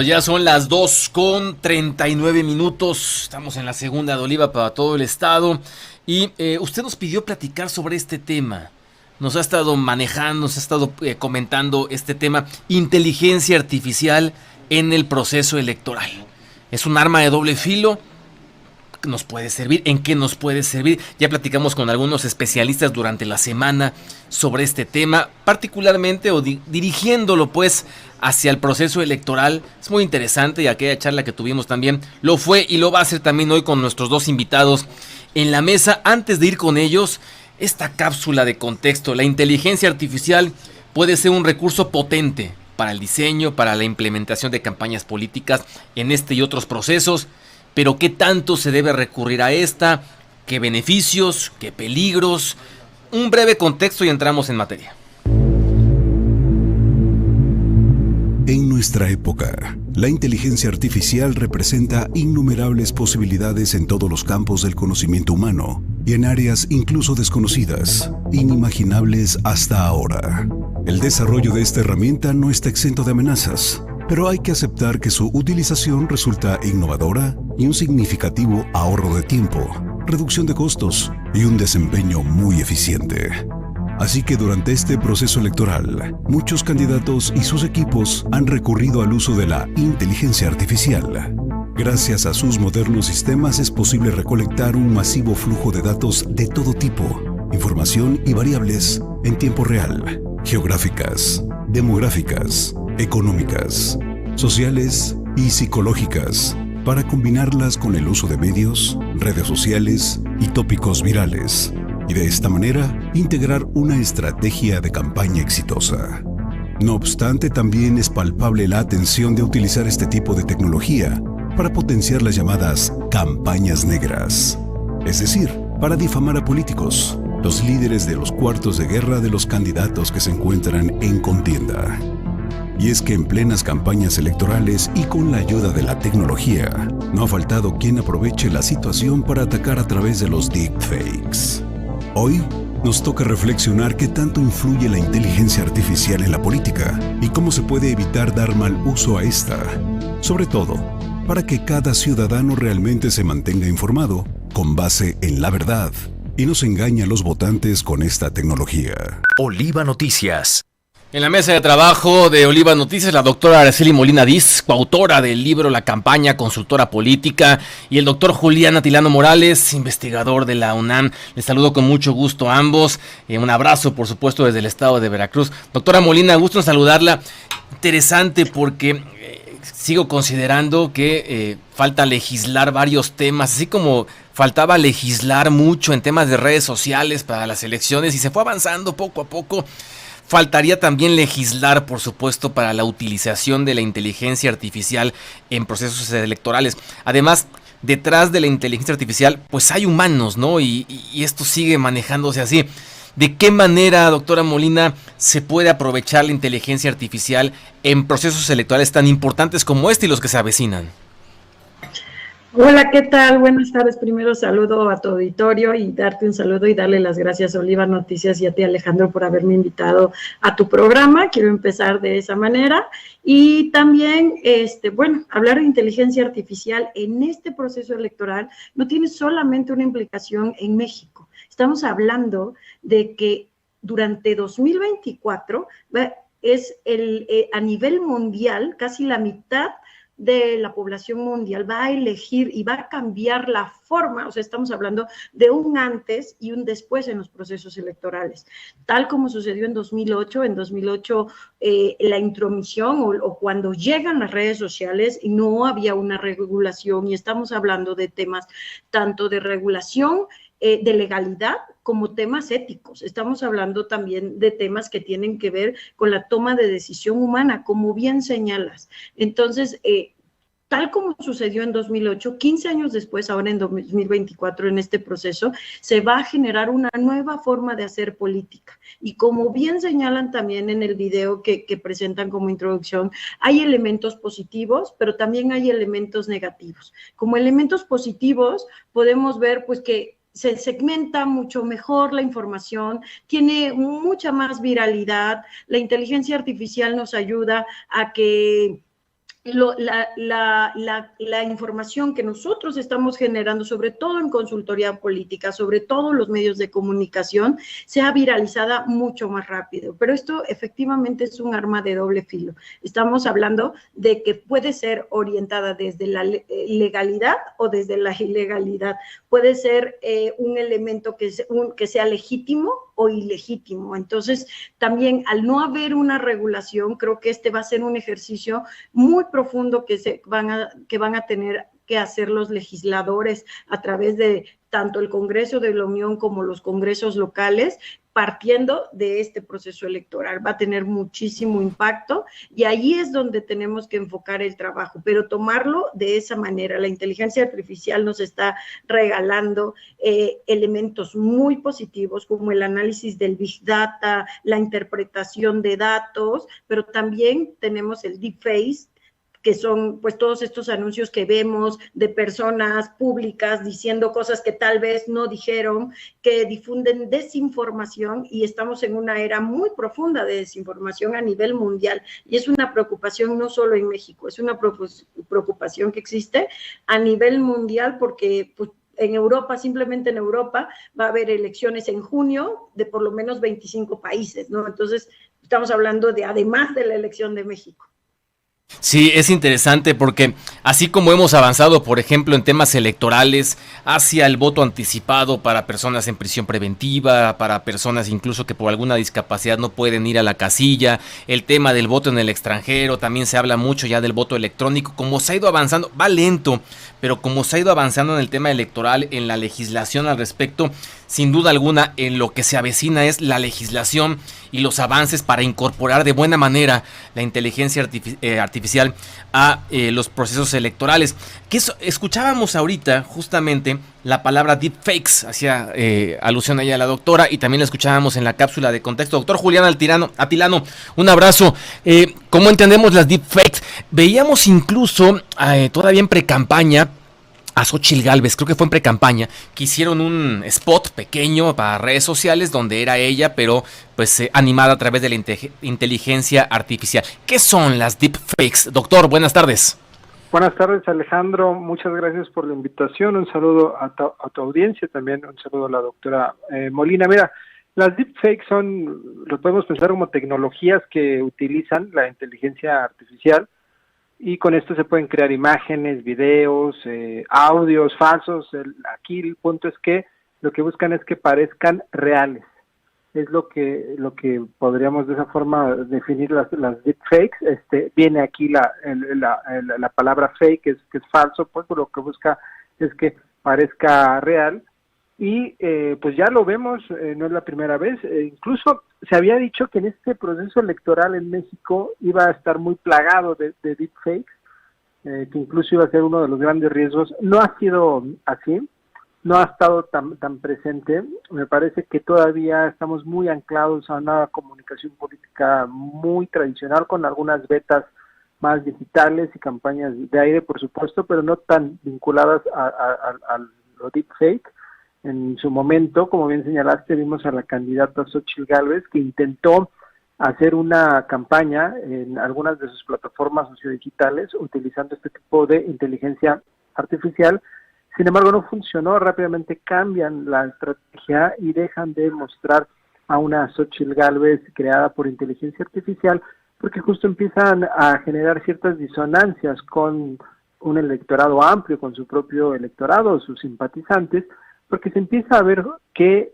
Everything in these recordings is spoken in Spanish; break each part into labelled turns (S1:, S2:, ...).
S1: Pues ya son las 2:39. Estamos en la segunda de Oliva para todo el estado. Y usted nos pidió platicar sobre este tema. Nos ha estado manejando, nos ha estado comentando este tema, inteligencia artificial en el proceso electoral. Es un arma de doble filo. ¿Nos puede servir? ¿En qué nos puede servir? Ya platicamos con algunos especialistas durante la semana sobre este tema, particularmente o dirigiéndolo pues hacia el proceso electoral. Es muy interesante y aquella charla que tuvimos también lo fue y lo va a hacer también hoy con nuestros dos invitados en la mesa. Antes de ir con ellos, esta cápsula de contexto: la inteligencia artificial puede ser un recurso potente para el diseño, para la implementación de campañas políticas en este y otros procesos. Pero ¿qué tanto se debe recurrir a esta? ¿Qué beneficios? ¿Qué peligros? Un breve contexto y entramos en materia.
S2: En nuestra época, la inteligencia artificial representa innumerables posibilidades en todos los campos del conocimiento humano y en áreas incluso desconocidas, inimaginables hasta ahora. El desarrollo de esta herramienta no está exento de amenazas, pero hay que aceptar que su utilización resulta innovadora y un significativo ahorro de tiempo, reducción de costos y un desempeño muy eficiente. Así que durante este proceso electoral, muchos candidatos y sus equipos han recurrido al uso de la inteligencia artificial. Gracias a sus modernos sistemas es posible recolectar un masivo flujo de datos de todo tipo, información y variables en tiempo real, geográficas, demográficas, económicas, sociales y psicológicas, para combinarlas con el uso de medios, redes sociales y tópicos virales, y de esta manera integrar una estrategia de campaña exitosa. No obstante, también es palpable la atención de utilizar este tipo de tecnología para potenciar las llamadas campañas negras, es decir, para difamar a políticos, los líderes de los cuartos de guerra de los candidatos que se encuentran en contienda. Y es que en plenas campañas electorales y con la ayuda de la tecnología, no ha faltado quien aproveche la situación para atacar a través de los deepfakes. Hoy nos toca reflexionar qué tanto influye la inteligencia artificial en la política y cómo se puede evitar dar mal uso a esta, sobre todo para que cada ciudadano realmente se mantenga informado con base en la verdad y no se engañe a los votantes con esta tecnología.
S3: Oliva Noticias.
S1: En la mesa de trabajo de Oliva Noticias, la doctora Araceli Molina Diz, coautora del libro La Campaña, consultora política, y el doctor Julián Atilano Morales, investigador de la UNAM. Les saludo con mucho gusto a ambos. Un abrazo, por supuesto, desde el estado de Veracruz. Doctora Molina, gusto en saludarla. Interesante porque sigo considerando que falta legislar varios temas, así como faltaba legislar mucho en temas de redes sociales para las elecciones y se fue avanzando poco a poco. Faltaría también legislar, por supuesto, para la utilización de la inteligencia artificial en procesos electorales. Además, detrás de la inteligencia artificial, pues hay humanos, ¿no? Y esto sigue manejándose así. ¿De qué manera, doctora Molina, se puede aprovechar la inteligencia artificial en procesos electorales tan importantes como este y los que se avecinan?
S4: Hola, ¿qué tal? Buenas tardes. Primero saludo a tu auditorio y darte un saludo y darle las gracias a Oliva Noticias y a ti, Alejandro, por haberme invitado a tu programa. Quiero empezar de esa manera y también, hablar de inteligencia artificial en este proceso electoral no tiene solamente una implicación en México. Estamos hablando de que durante 2024 es a nivel mundial casi la mitad de la población mundial va a elegir y va a cambiar la forma, o sea, estamos hablando de un antes y un después en los procesos electorales, tal como sucedió en 2008. En 2008 la intromisión o cuando llegan las redes sociales no había una regulación y estamos hablando de temas tanto de regulación, de legalidad, como temas éticos. Estamos hablando también de temas que tienen que ver con la toma de decisión humana, como bien señalas. Entonces, tal como sucedió en 2008, 15 años después, ahora en 2024, en este proceso, se va a generar una nueva forma de hacer política. Y como bien señalan también en el video que presentan como introducción, hay elementos positivos, pero también hay elementos negativos. Como elementos positivos, podemos ver pues que se segmenta mucho mejor la información, tiene mucha más viralidad. La inteligencia artificial nos ayuda a que la información que nosotros estamos generando, sobre todo en consultoría política, sobre todo los medios de comunicación, sea viralizada mucho más rápido. Pero esto efectivamente es un arma de doble filo. Estamos hablando de que puede ser orientada desde la legalidad o desde la ilegalidad. Puede ser un elemento que sea legítimo o ilegítimo. Entonces, también al no haber una regulación, creo que este va a ser un ejercicio muy profundo que van a tener que hacer los legisladores a través de tanto el Congreso de la Unión como los congresos locales, partiendo de este proceso electoral. Va a tener muchísimo impacto y ahí es donde tenemos que enfocar el trabajo, pero tomarlo de esa manera. La inteligencia artificial nos está regalando elementos muy positivos como el análisis del Big Data, la interpretación de datos, pero también tenemos el deepfake, que son pues todos estos anuncios que vemos de personas públicas diciendo cosas que tal vez no dijeron, que difunden desinformación, y estamos en una era muy profunda de desinformación a nivel mundial, y es una preocupación no solo en México, es una preocupación que existe a nivel mundial, porque pues, en Europa, simplemente en Europa, va a haber elecciones en junio de por lo menos 25 países, ¿no? Entonces, estamos hablando de, además de la elección de México.
S1: Sí, es interesante porque así como hemos avanzado, por ejemplo, en temas electorales hacia el voto anticipado para personas en prisión preventiva, para personas incluso que por alguna discapacidad no pueden ir a la casilla, el tema del voto en el extranjero, también se habla mucho ya del voto electrónico, como se ha ido avanzando, va lento, pero como se ha ido avanzando en el tema electoral, en la legislación al respecto, sin duda alguna en lo que se avecina es la legislación y los avances para incorporar de buena manera la inteligencia artificial a los procesos electorales. Escuchábamos ahorita justamente la palabra deepfakes, hacía alusión ahí a la doctora, y también la escuchábamos en la cápsula de contexto. Doctor Julián Atilano, un abrazo. ¿Cómo entendemos las deepfakes? Veíamos incluso todavía en precampaña a Xóchitl Gálvez, creo que fue en precampaña, que hicieron un spot pequeño para redes sociales donde era ella, pero pues animada a través de la inteligencia artificial. ¿Qué son las deepfakes? Doctor, buenas tardes.
S5: Buenas tardes, Alejandro, muchas gracias por la invitación, un saludo a tu audiencia, también un saludo a la doctora Molina. Mira, las deepfakes lo podemos pensar como tecnologías que utilizan la inteligencia artificial, y con esto se pueden crear imágenes, videos, audios falsos. Aquí el punto es que lo que buscan es que parezcan reales. Es lo que podríamos de esa forma definir las deepfakes. Viene aquí la palabra fake, que es falso, pues lo que busca es que parezca real. Y pues ya lo vemos, no es la primera vez, incluso se había dicho que en este proceso electoral en México iba a estar muy plagado de deepfakes, que incluso iba a ser uno de los grandes riesgos. No ha sido así, no ha estado tan presente. Me parece que todavía estamos muy anclados a una comunicación política muy tradicional, con algunas vetas más digitales y campañas de aire, por supuesto, pero no tan vinculadas a lo deepfake. En su momento, como bien señalaste, vimos a la candidata Xóchitl Gálvez, que intentó hacer una campaña en algunas de sus plataformas sociodigitales utilizando este tipo de inteligencia artificial. Sin embargo, no funcionó. Rápidamente cambian la estrategia y dejan de mostrar a una Xóchitl Gálvez creada por inteligencia artificial, porque justo empiezan a generar ciertas disonancias con un electorado amplio, con su propio electorado, sus simpatizantes, porque se empieza a ver que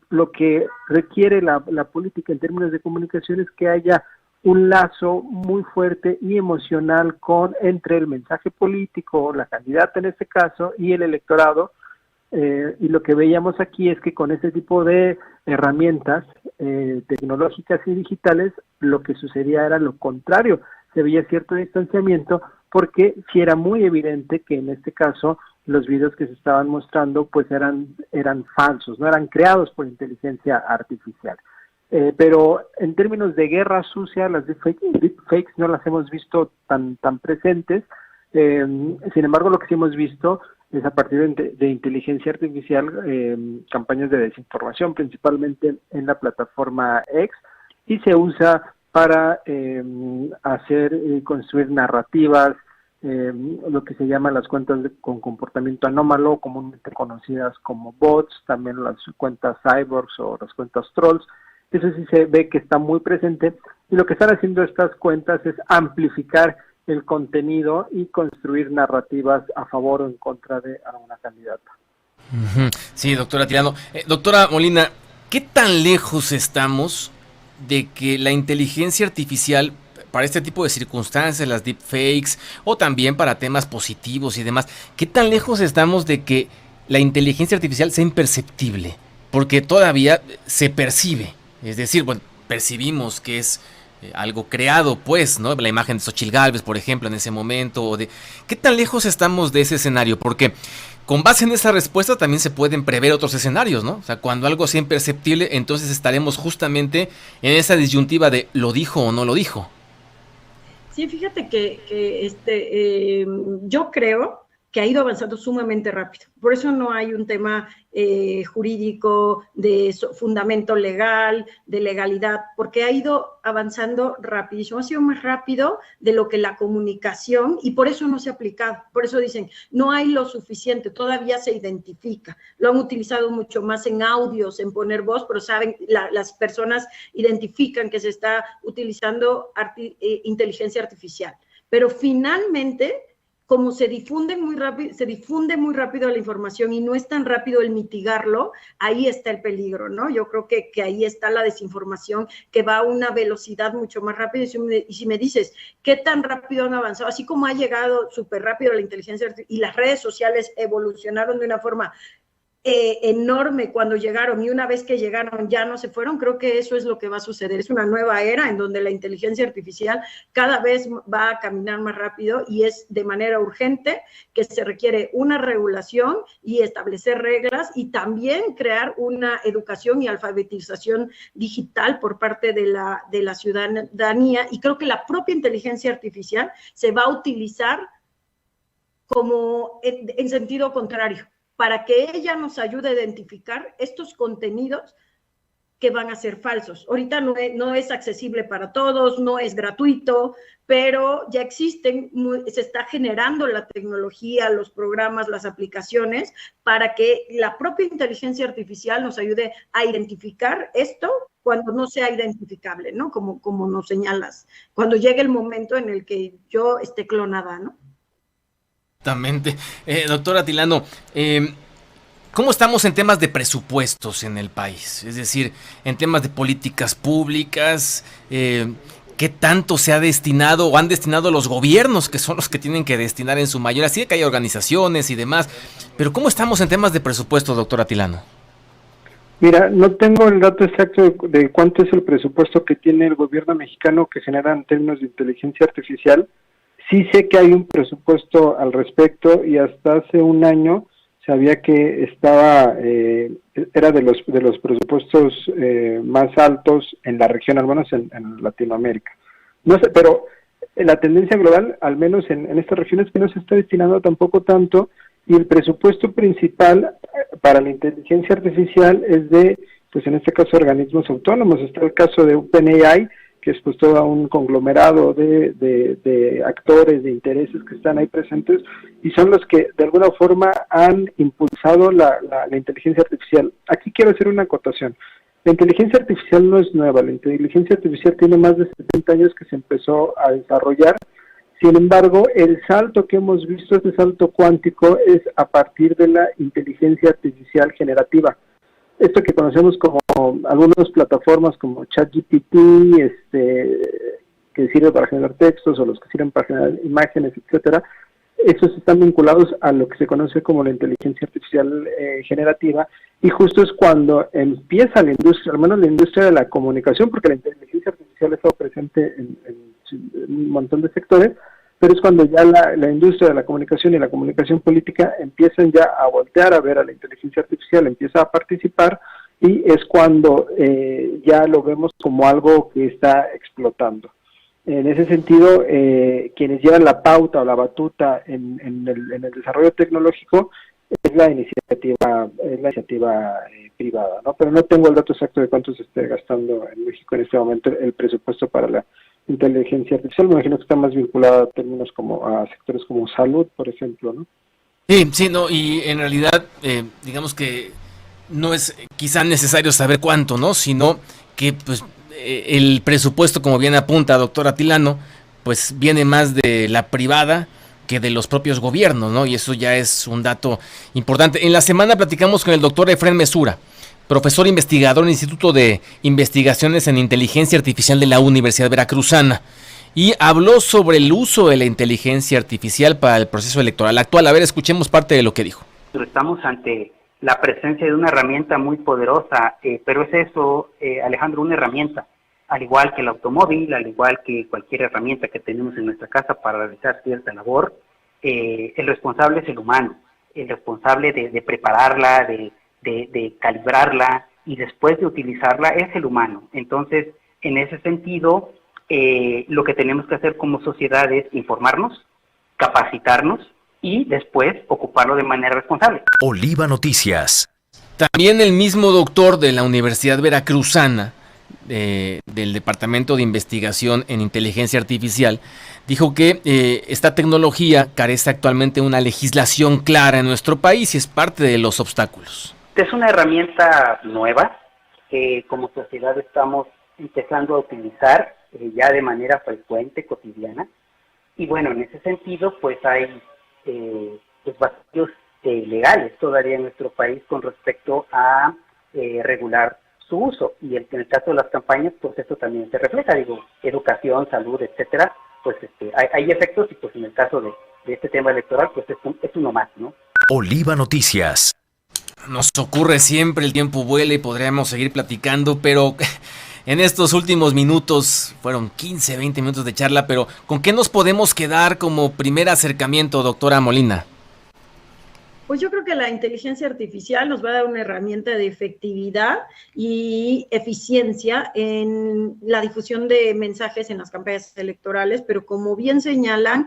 S5: lo que requiere la política en términos de comunicación es que haya un lazo muy fuerte y emocional entre el mensaje político, la candidata en este caso, y el electorado. Y lo que veíamos aquí es que con ese tipo de herramientas tecnológicas y digitales, lo que sucedía era lo contrario. Se veía cierto distanciamiento, porque sí era muy evidente que en este caso los videos que se estaban mostrando pues eran falsos, no eran creados por inteligencia artificial. Pero en términos de guerra sucia, las deepfakes no las hemos visto tan presentes. Sin embargo, lo que sí hemos visto es a partir de inteligencia artificial, campañas de desinformación, principalmente en la plataforma X, y se usa para construir narrativas, lo que se llama las cuentas con comportamiento anómalo, comúnmente conocidas como bots, también las cuentas cyborgs o las cuentas trolls. Eso sí se ve que está muy presente, y lo que están haciendo estas cuentas es amplificar el contenido y construir narrativas a favor o en contra de alguna candidata.
S1: Sí, doctora Tirano. Doctora Molina, ¿qué tan lejos estamos de que la inteligencia artificial para este tipo de circunstancias, las deepfakes, o también para temas positivos y demás, qué tan lejos estamos de que la inteligencia artificial sea imperceptible? Porque todavía se percibe, es decir, bueno, percibimos que es algo creado, pues, ¿no? La imagen de Xóchitl Gálvez, por ejemplo, en ese momento, o de ¿qué tan lejos estamos de ese escenario? Porque con base en esa respuesta también se pueden prever otros escenarios, ¿no? O sea, cuando algo sea imperceptible, entonces estaremos justamente en esa disyuntiva de ¿lo dijo o no lo dijo?
S4: Sí, fíjate que yo creo que ha ido avanzando sumamente rápido. Por eso no hay un tema jurídico, de fundamento legal, de legalidad, porque ha ido avanzando rapidísimo. Ha sido más rápido de lo que la comunicación, y por eso no se ha aplicado. Por eso dicen, no hay lo suficiente, todavía se identifica. Lo han utilizado mucho más en audios, en poner voz, pero saben, las personas identifican que se está utilizando inteligencia artificial. Pero finalmente, como se difunde muy rápido la información y no es tan rápido el mitigarlo, ahí está el peligro, ¿no? Yo creo que ahí está la desinformación, que va a una velocidad mucho más rápida. Y si me dices, ¿qué tan rápido han avanzado? Así como ha llegado súper rápido la inteligencia artificial y las redes sociales evolucionaron de una forma enorme cuando llegaron, y una vez que llegaron ya no se fueron, creo que eso es lo que va a suceder. Es una nueva era en donde la inteligencia artificial cada vez va a caminar más rápido, y es de manera urgente que se requiere una regulación y establecer reglas, y también crear una educación y alfabetización digital por parte de la ciudadanía. Y creo que la propia inteligencia artificial se va a utilizar como en sentido contrario, para que ella nos ayude a identificar estos contenidos que van a ser falsos. Ahorita no es accesible para todos, no es gratuito, pero ya existen, se está generando la tecnología, los programas, las aplicaciones, para que la propia inteligencia artificial nos ayude a identificar esto cuando no sea identificable, ¿no? Como nos señalas, cuando llegue el momento en el que yo esté clonada, ¿no?
S1: Exactamente. Doctora Tilano, ¿cómo estamos en temas de presupuestos en el país? Es decir, en temas de políticas públicas, ¿qué tanto se ha destinado o han destinado los gobiernos, que son los que tienen que destinar en su mayoría? Sí que hay organizaciones y demás, pero ¿cómo estamos en temas de presupuesto, doctora Tilano?
S5: Mira, no tengo el dato exacto de cuánto es el presupuesto que tiene el gobierno mexicano que genera en términos de inteligencia artificial. Sí sé que hay un presupuesto al respecto, y hasta hace un año sabía que era de los presupuestos más altos en la región, al menos en Latinoamérica. No sé, pero la tendencia global, al menos en esta región, es que no se está destinando tampoco tanto, y el presupuesto principal para la inteligencia artificial es de, pues en este caso, organismos autónomos. Está el caso de OpenAI, que es pues todo un conglomerado de actores, de intereses que están ahí presentes, y son los que de alguna forma han impulsado la inteligencia artificial. Aquí quiero hacer una acotación. La inteligencia artificial no es nueva, la inteligencia artificial tiene más de 70 años que se empezó a desarrollar. Sin embargo, el salto que hemos visto, este salto cuántico, es a partir de la inteligencia artificial generativa. Esto que conocemos como algunas plataformas como ChatGPT, que sirve para generar textos, o los que sirven para generar imágenes, etcétera, esos están vinculados a lo que se conoce como la inteligencia artificial generativa, y justo es cuando empieza la industria, al menos la industria de la comunicación, porque la inteligencia artificial ha estado presente en un montón de sectores, pero es cuando ya la industria de la comunicación y la comunicación política empiezan ya a voltear a ver a la inteligencia artificial, empieza a participar, y es cuando ya lo vemos como algo que está explotando. En ese sentido, quienes llevan la pauta o la batuta en el desarrollo tecnológico es la iniciativa privada, ¿no? Pero no tengo el dato exacto de cuánto se esté gastando en México en este momento el presupuesto para la inteligencia artificial. Me imagino que está más vinculada a términos como a sectores como salud, por ejemplo, ¿no?
S1: Sí, no, y en realidad, digamos que no es quizá necesario saber cuánto, ¿no? Sino que pues el presupuesto, como bien apunta doctor Atilano, pues viene más de la privada que de los propios gobiernos, ¿no? Y eso ya es un dato importante. En la semana platicamos con el doctor Efrén Mesura, profesor investigador en el Instituto de Investigaciones en Inteligencia Artificial de la Universidad Veracruzana, y habló sobre el uso de la inteligencia artificial para el proceso electoral actual. A ver, escuchemos parte de lo que dijo.
S6: Estamos ante la presencia de una herramienta muy poderosa, pero es eso, Alejandro, una herramienta, al igual que el automóvil, al igual que cualquier herramienta que tenemos en nuestra casa para realizar cierta labor. El responsable es el humano, el responsable de prepararla, de calibrarla y después de utilizarla es el humano. Entonces, en ese sentido, lo que tenemos que hacer como sociedad es informarnos, capacitarnos y después ocuparlo de manera responsable.
S3: Oliva Noticias.
S1: También el mismo doctor de la Universidad Veracruzana, del Departamento de Investigación en Inteligencia Artificial, dijo que esta tecnología carece actualmente de una legislación clara en nuestro país y es parte de los obstáculos.
S6: Es una herramienta nueva que como sociedad estamos empezando a utilizar ya de manera frecuente, cotidiana, y bueno, en ese sentido pues hay pues vacíos legales todavía en nuestro país con respecto a regular su uso, y en el caso de las campañas pues esto también se refleja, educación, salud, etcétera, pues hay efectos, y pues en el caso de este tema electoral pues es uno más, ¿no?
S3: Oliva Noticias.
S1: Nos ocurre siempre, el tiempo vuela y podríamos seguir platicando, pero en estos últimos minutos, fueron 15, 20 minutos de charla, pero ¿con qué nos podemos quedar como primer acercamiento, doctora Molina?
S4: Pues yo creo que la inteligencia artificial nos va a dar una herramienta de efectividad y eficiencia en la difusión de mensajes en las campañas electorales, pero como bien señalan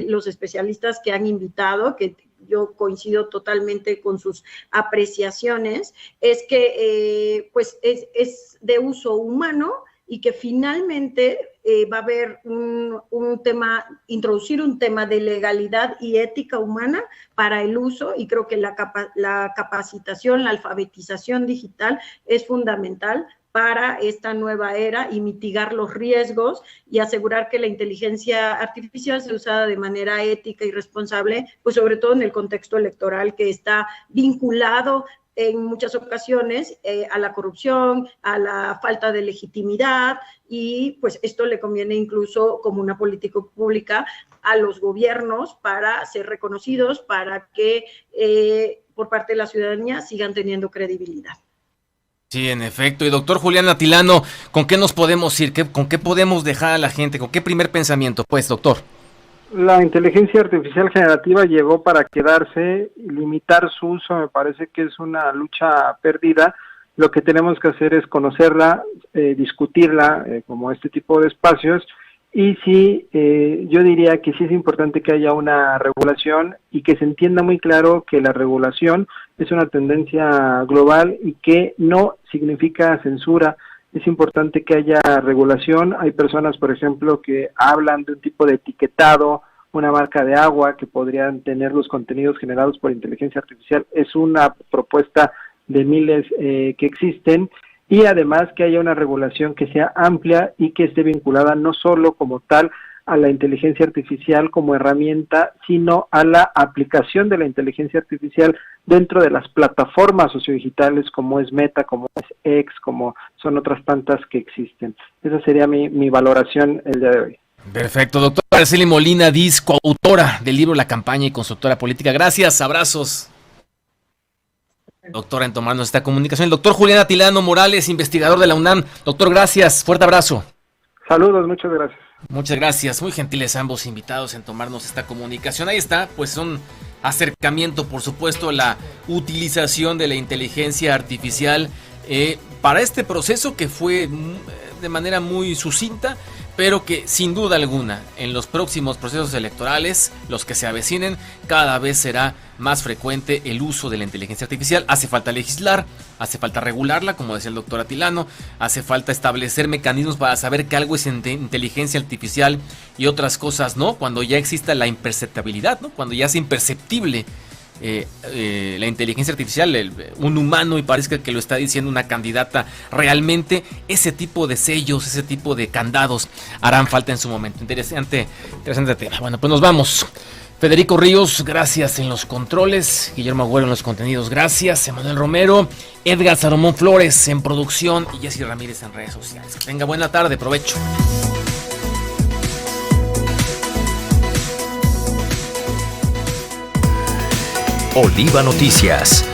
S4: los especialistas que han invitado, que yo coincido totalmente con sus apreciaciones, es que pues es de uso humano y que finalmente va a haber un tema, introducir un tema de legalidad y ética humana para el uso, y creo que la capacitación, la alfabetización digital es fundamental para esta nueva era y mitigar los riesgos y asegurar que la inteligencia artificial sea usada de manera ética y responsable, pues sobre todo en el contexto electoral que está vinculado en muchas ocasiones a la corrupción, a la falta de legitimidad, y pues esto le conviene incluso como una política pública a los gobiernos para ser reconocidos, para que por parte de la ciudadanía sigan teniendo credibilidad.
S1: Sí, en efecto. Y doctor Julián Atilano, ¿con qué nos podemos ir? ¿Con qué podemos dejar a la gente? ¿Con qué primer pensamiento? Pues, doctor.
S5: La inteligencia artificial generativa llegó para quedarse, limitar su uso me parece que es una lucha perdida. Lo que tenemos que hacer es conocerla, discutirla, como este tipo de espacios, y sí, yo diría que sí es importante que haya una regulación y que se entienda muy claro que la regulación es una tendencia global y que no significa censura. Es importante que haya regulación. Hay personas, por ejemplo, que hablan de un tipo de etiquetado, una marca de agua que podrían tener los contenidos generados por inteligencia artificial. Es una propuesta de miles que existen, y además que haya una regulación que sea amplia y que esté vinculada no solo como tal a la inteligencia artificial como herramienta, sino a la aplicación de la inteligencia artificial dentro de las plataformas sociodigitales como es Meta, como es X, como son otras tantas que existen. Esa sería mi valoración el día de hoy.
S1: Perfecto, doctora Araceli Molina Diz, coautora del libro La Campaña y consultora política. Gracias, abrazos. Doctora, en tomarnos esta comunicación. El doctor Julián Atilano Morales, investigador de la UNAM. Doctor, gracias, fuerte abrazo.
S5: Saludos, muchas gracias.
S1: Muchas gracias, muy gentiles ambos invitados en tomarnos esta comunicación. Ahí está, pues un acercamiento, por supuesto, a la utilización de la inteligencia artificial para este proceso que fue de manera muy sucinta, pero que sin duda alguna en los próximos procesos electorales, los que se avecinen, cada vez será más frecuente el uso de la inteligencia artificial. Hace falta legislar, hace falta regularla, como decía el doctor Atilano, hace falta establecer mecanismos para saber que algo es inteligencia artificial y otras cosas no, cuando ya exista la imperceptibilidad, ¿no? Cuando ya es imperceptible la inteligencia artificial, un humano, y parezca que lo está diciendo una candidata. Realmente ese tipo de sellos, ese tipo de candados harán falta en su momento. Interesante tema. Bueno, pues nos vamos. Federico Ríos, gracias en los controles. Guillermo Agüero en los contenidos, gracias. Emanuel Romero, Edgar Salomón Flores en producción y Jessy Ramírez en redes sociales. Que tenga buena tarde, provecho.
S3: Oliva Noticias.